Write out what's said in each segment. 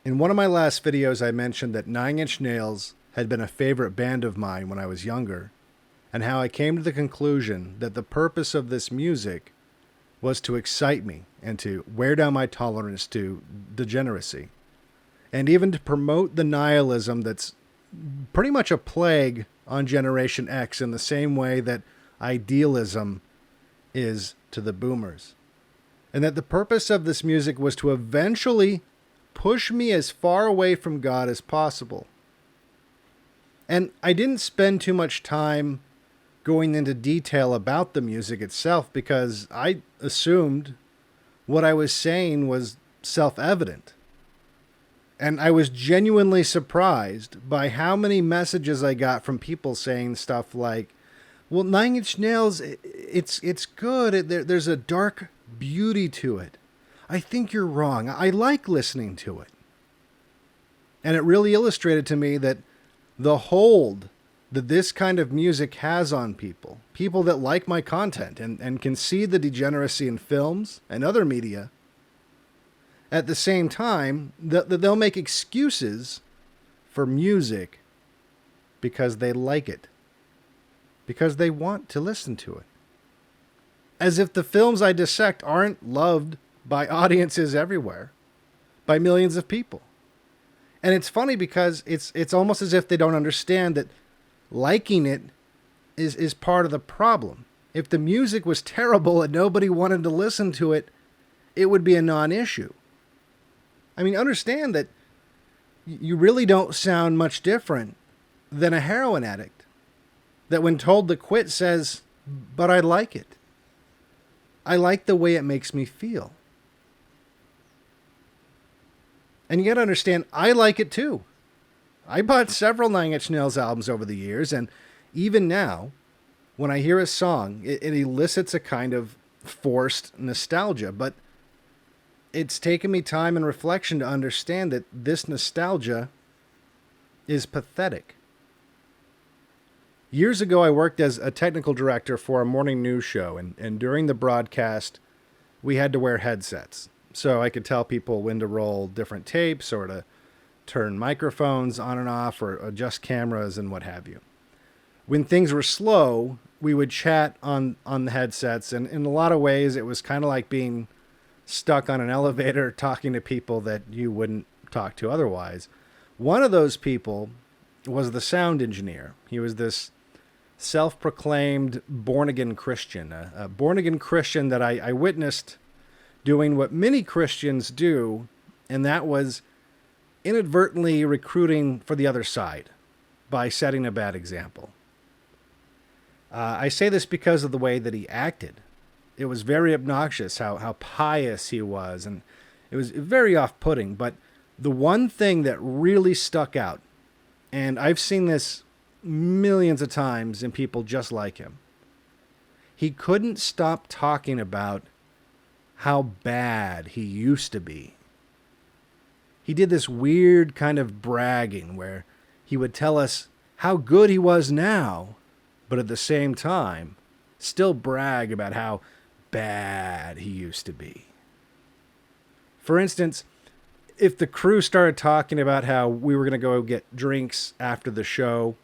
In one of my last videos, I mentioned that Nine Inch Nails had been a favorite band of mine when I was younger, and how I came to the conclusion that the purpose of this music was to excite me and to wear down my tolerance to degeneracy, and even to promote the nihilism that's pretty much a plague on Generation X in the same way that idealism is to the boomers. And that the purpose of this music was to eventually push me as far away from God as possible. And I didn't spend too much time going into detail about the music itself because I assumed what I was saying was self-evident. And I was genuinely surprised by how many messages I got from people saying stuff like, well, Nine Inch Nails, it's good. There's a dark beauty to it. I think you're wrong. I like listening to it. And it really illustrated to me that the hold that this kind of music has on people, people that like my content and can see the degeneracy in films and other media, at the same time, that they'll make excuses for music because they like it, because they want to listen to it. As if the films I dissect aren't loved by audiences everywhere, by millions of people. And it's funny because it's almost as if they don't understand that liking it is part of the problem. If the music was terrible and nobody wanted to listen to it, it would be a non-issue. I mean, understand that you really don't sound much different than a heroin addict that when told to quit says, but I like it. I like the way it makes me feel. And you gotta understand, I like it too. I bought several Nine Inch Nails albums over the years, and even now, when I hear a song, it elicits a kind of forced nostalgia, but it's taken me time and reflection to understand that this nostalgia is pathetic. Years ago, I worked as a technical director for a morning news show, and during the broadcast, we had to wear headsets. So I could tell people when to roll different tapes or to turn microphones on and off or adjust cameras and what have you. When things were slow, we would chat on the headsets, and in a lot of ways, it was kind of like being stuck on an elevator talking to people that you wouldn't talk to otherwise. One of those people was the sound engineer. He was this self-proclaimed born-again Christian, a born-again Christian that I witnessed doing what many Christians do, and that was inadvertently recruiting for the other side by setting a bad example. I say this because of the way that he acted. It was very obnoxious how pious he was, and it was very off-putting. But the one thing that really stuck out, and I've seen this millions of times in people just like him, he couldn't stop talking about how bad he used to be. He did this weird kind of bragging where he would tell us how good he was now, but at the same time, still brag about how bad he used to be. For instance, if the crew started talking about how we were going to go get drinks after the show,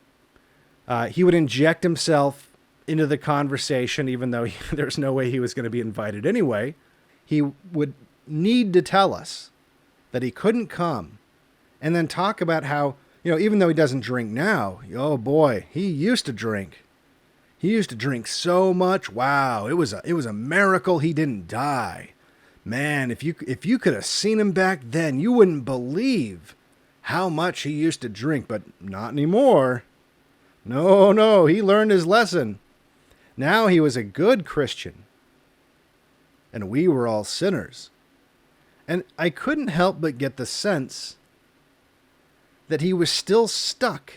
he would inject himself into the conversation, even though there's no way he was going to be invited anyway. He would need to tell us that he couldn't come, and then talk about how, even though he doesn't drink now, oh boy, he used to drink. He used to drink so much. Wow, it was a miracle he didn't die. Man, if you could have seen him back then, you wouldn't believe how much he used to drink, but not anymore. No, he learned his lesson. Now he was a good Christian, and we were all sinners. And I couldn't help but get the sense that he was still stuck,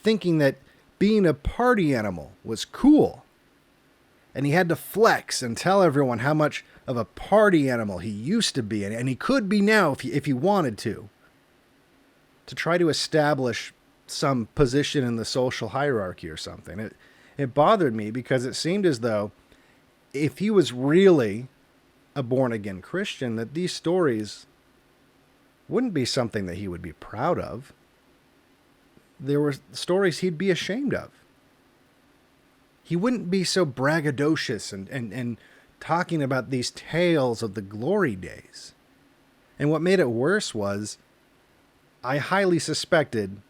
thinking that being a party animal was cool. And he had to flex and tell everyone how much of a party animal he used to be, and he could be now if he wanted to try to establish some position in the social hierarchy or something. It bothered me because it seemed as though if he was really a born-again Christian, that these stories wouldn't be something that he would be proud of. There were stories he'd be ashamed of. He wouldn't be so braggadocious and talking about these tales of the glory days. And what made it worse was, I highly suspected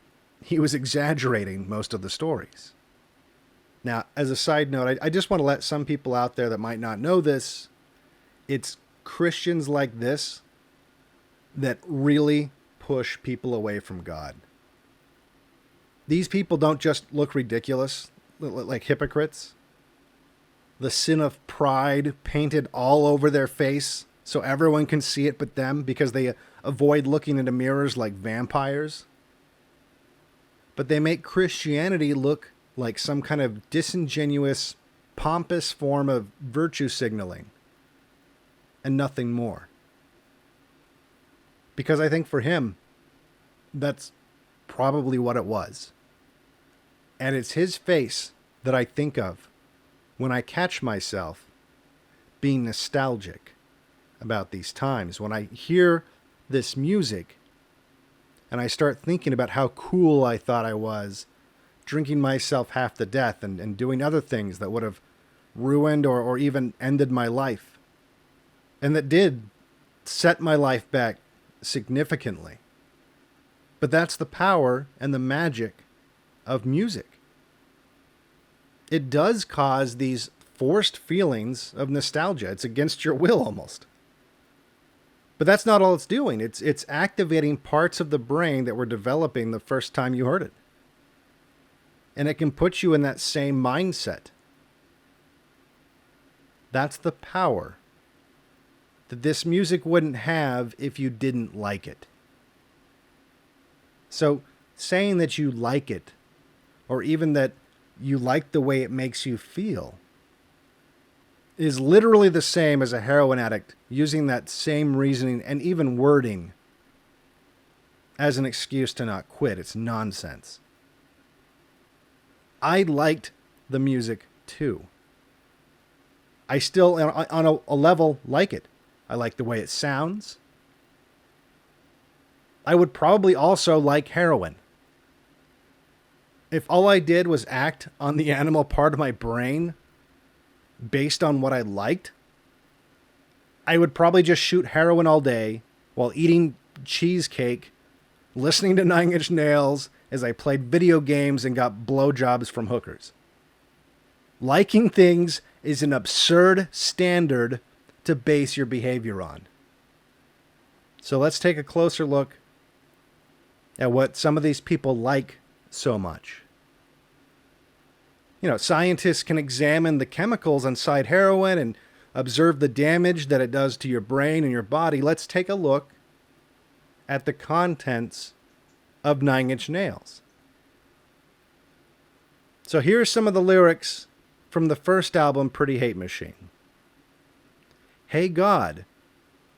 he was exaggerating most of the stories. Now, as a side note, I just want to let some people out there that might not know this, it's Christians like this that really push people away from God. These people don't just look ridiculous, like hypocrites. The sin of pride painted all over their face so everyone can see it but them, because they avoid looking into mirrors like vampires. But they make Christianity look like some kind of disingenuous, pompous form of virtue signaling and nothing more. Because I think for him, that's probably what it was. And it's his face that I think of when I catch myself being nostalgic about these times. When I hear this music and I start thinking about how cool I thought I was, drinking myself half to death and doing other things that would have ruined or even ended my life. And that did set my life back significantly. But that's the power and the magic of music. It does cause these forced feelings of nostalgia. It's against your will almost. But that's not all it's doing. It's activating parts of the brain that were developing the first time you heard it. And it can put you in that same mindset. That's the power that this music wouldn't have if you didn't like it. So saying that you like it, or even that you like the way it makes you feel, is literally the same as a heroin addict using that same reasoning and even wording as an excuse to not quit. It's nonsense. I liked the music too. I still, on a level, like it. I like the way it sounds. I would probably also like heroin. If all I did was act on the animal part of my brain based on what I liked, I would probably just shoot heroin all day while eating cheesecake, listening to Nine Inch Nails as I played video games and got blowjobs from hookers. Liking things is an absurd standard to base your behavior on. So let's take a closer look at what some of these people like so much. You know, scientists can examine the chemicals inside heroin and observe the damage that it does to your brain and your body. Let's take a look at the contents of Nine Inch Nails. So here are some of the lyrics from the first album, Pretty Hate Machine. Hey God,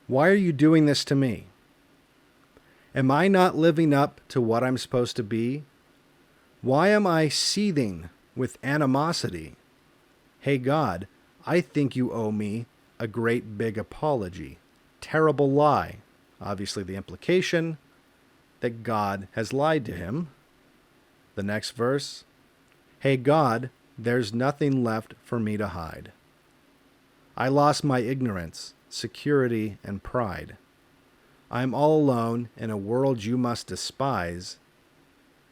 why are you doing this to me? Am I not living up to what I'm supposed to be? Why am I seething with animosity? Hey God, I think you owe me a great big apology. Terrible lie. Obviously the implication that God has lied to him. The next verse. Hey God, there's nothing left for me to hide. I lost my ignorance, security, and pride. I'm all alone in a world you must despise.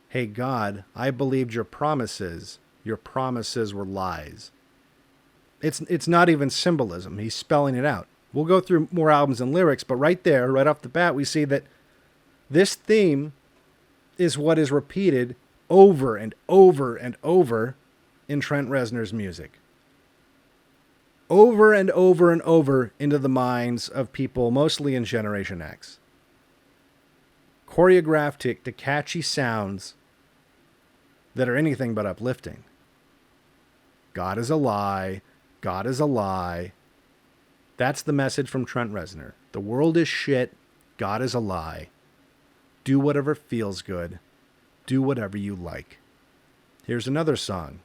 Hey God, I believed your promises. Your promises were lies. It's not even symbolism. He's spelling it out. We'll go through more albums and lyrics, but right there, right off the bat, we see that this theme is what is repeated over and over and over in Trent Reznor's music. Over and over and over into the minds of people, mostly in Generation X. Choreographed to catchy sounds that are anything but uplifting. God is a lie. God is a lie. That's the message from Trent Reznor. The world is shit. God is a lie. Do whatever feels good. Do whatever you like. Here's another song.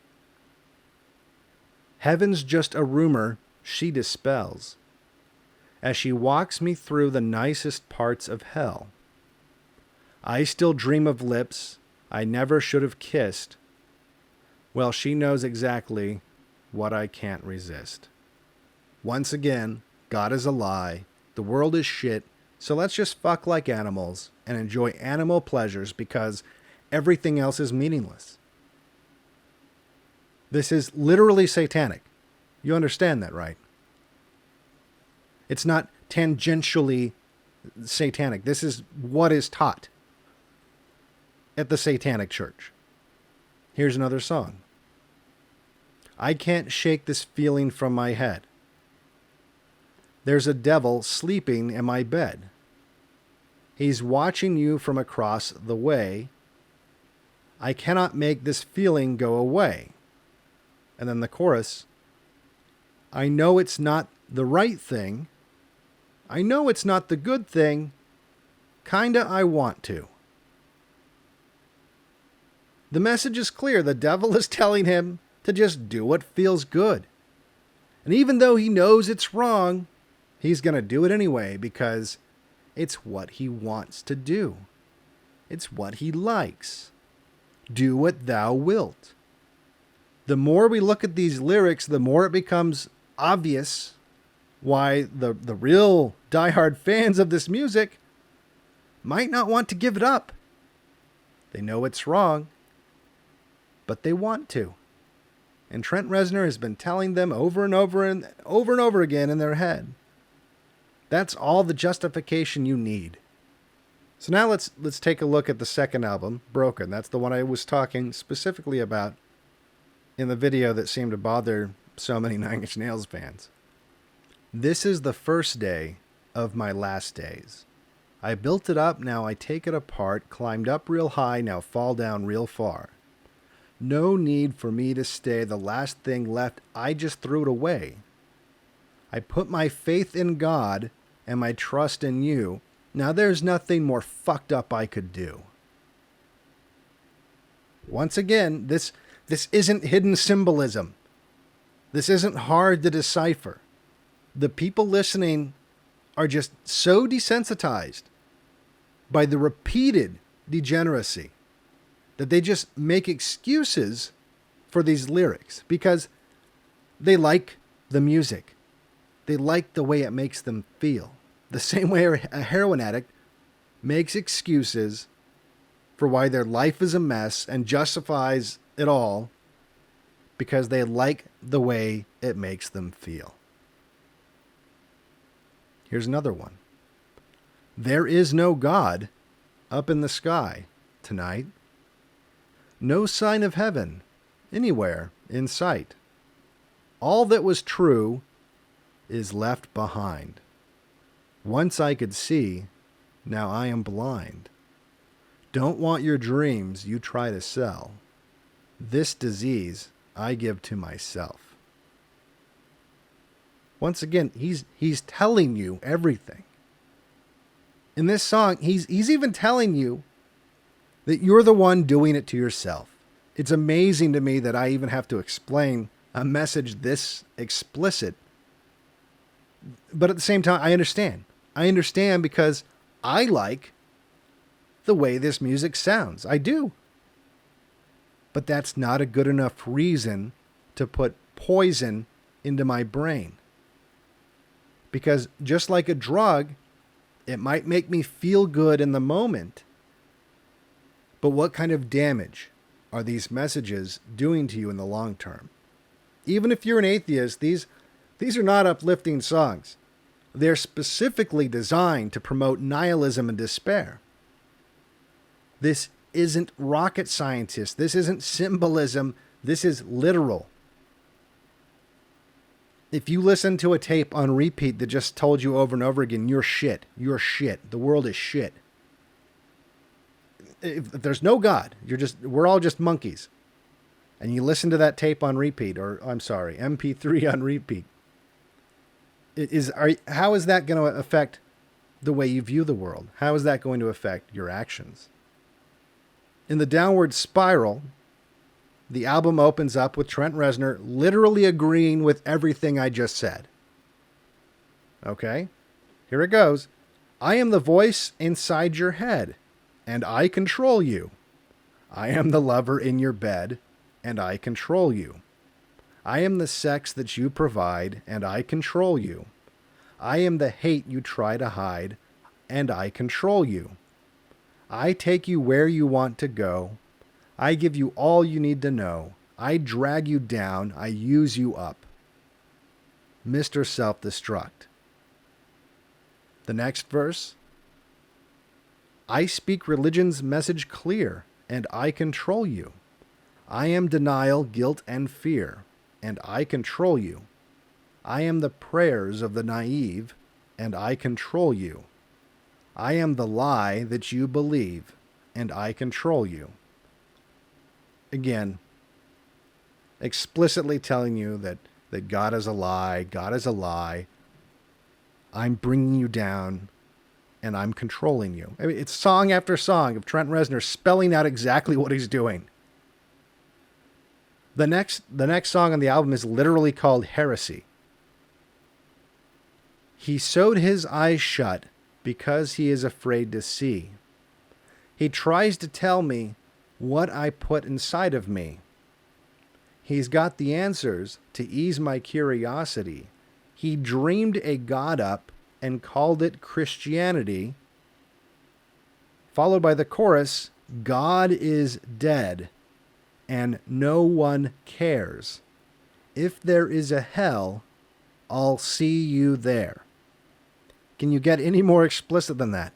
Heaven's just a rumor she dispels as she walks me through the nicest parts of hell. I still dream of lips I never should have kissed. Well, she knows exactly what I can't resist. Once again, God is a lie. The world is shit. So let's just fuck like animals and enjoy animal pleasures because everything else is meaningless. This is literally satanic. You understand that, right? It's not tangentially satanic. This is what is taught at the Satanic Church. Here's another song. I can't shake this feeling from my head. There's a devil sleeping in my bed. He's watching you from across the way. I cannot make this feeling go away. And then the chorus. I know it's not the right thing. I know it's not the good thing. Kinda I want to. The message is clear. The devil is telling him to just do what feels good. And even though he knows it's wrong, he's going to do it anyway because it's what he wants to do. It's what he likes. Do what thou wilt. The more we look at these lyrics, the more it becomes obvious why the real diehard fans of this music might not want to give it up. They know it's wrong, but they want to. And Trent Reznor has been telling them over and over again in their head. That's all the justification you need. So now let's take a look at the second album, Broken. That's the one I was talking specifically about in the video that seemed to bother so many Nine Inch Nails fans. This is the first day of my last days. I built it up, now I take it apart, climbed up real high, now fall down real far. No need for me to stay, the last thing left, I just threw it away. I put my faith in God and my trust in you. Now there's nothing more fucked up I could do. Once again, this isn't hidden symbolism. This isn't hard to decipher. The people listening are just so desensitized by the repeated degeneracy that they just make excuses for these lyrics because they like the music. They like the way it makes them feel. The same way a heroin addict makes excuses for why their life is a mess and justifies it all because they like the way it makes them feel. Here's another one. There is no God up in the sky tonight. No sign of heaven anywhere in sight. All that was true is left behind. Once I could see, now I am blind. Don't want your dreams you try to sell. This disease I give to myself. Once again, he's telling you everything. In this song, he's even telling you that you're the one doing it to yourself. It's amazing to me that I even have to explain a message this explicit. But at the same time, I understand. I understand because I like the way this music sounds. I do. But that's not a good enough reason to put poison into my brain. Because just like a drug, it might make me feel good in the moment. But what kind of damage are these messages doing to you in the long term? Even if you're an atheist, these are not uplifting songs. They're specifically designed to promote nihilism and despair. This isn't rocket scientist. This isn't symbolism. This is literal. If you listen to a tape on repeat that just told you over and over again, you're shit, the world is shit. If there's no God, we're all just monkeys. And you listen to that tape on repeat, MP3 on repeat. How is that going to affect the way you view the world? How is that going to affect your actions? In the downward spiral, the album opens up with Trent Reznor literally agreeing with everything I just said. Okay? Here it goes. I am the voice inside your head, and I control you. I am the lover in your bed, and I control you. I am the sex that you provide, and I control you. I am the hate you try to hide, and I control you. I take you where you want to go. I give you all you need to know. I drag you down. I use you up. Mr. Self-Destruct. The next verse. I speak religion's message clear, and I control you. I am denial, guilt, and fear, and I control you. I am the prayers of the naive, and I control you. I am the lie that you believe, and I control you. Again, explicitly telling you that God is a lie, God is a lie. I'm bringing you down, and I'm controlling you. I mean, it's song after song of Trent Reznor spelling out exactly what he's doing. The next song on the album is literally called Heresy. He sewed his eyes shut because he is afraid to see. He tries to tell me what I put inside of me. He's got the answers to ease my curiosity. He dreamed a God up and called it Christianity. Followed by the chorus, God is dead and no one cares. If there is a hell, I'll see you there. Can you get any more explicit than that?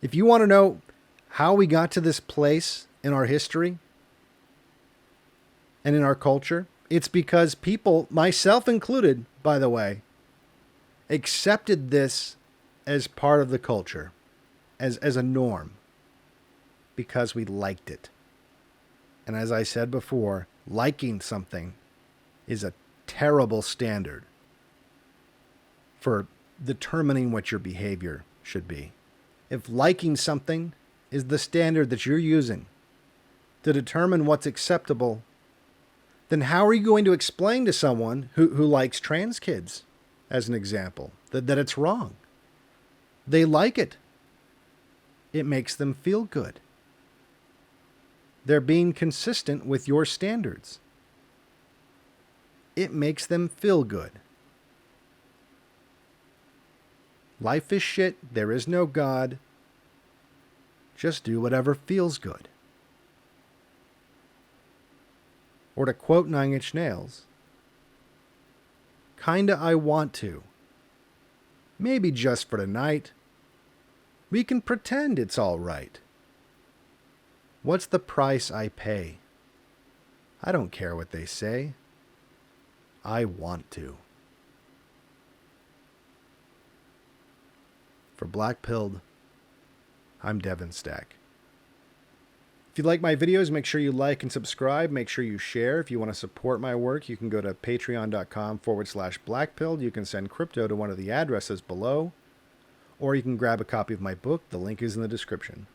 If you want to know how we got to this place in our history and in our culture, it's because people, myself included, by the way, accepted this as part of the culture, as a norm, because we liked it. And as I said before, liking something is a terrible standard for determining what your behavior should be. If liking something is the standard that you're using to determine what's acceptable, then how are you going to explain to someone who likes trans kids, as an example, that it's wrong? They like it. It makes them feel good. They're being consistent with your standards. It makes them feel good. Life is shit. There is no God. Just do whatever feels good. Or to quote Nine Inch Nails, kinda I want to. Maybe just for tonight. We can pretend it's all right. What's the price I pay? I don't care what they say. I want to. For BlackPilled, I'm Devin Stack. If you like my videos, make sure you like and subscribe. Make sure you share. If you want to support my work, you can go to patreon.com/BlackPilled. You can send crypto to one of the addresses below, or you can grab a copy of my book. The link is in the description.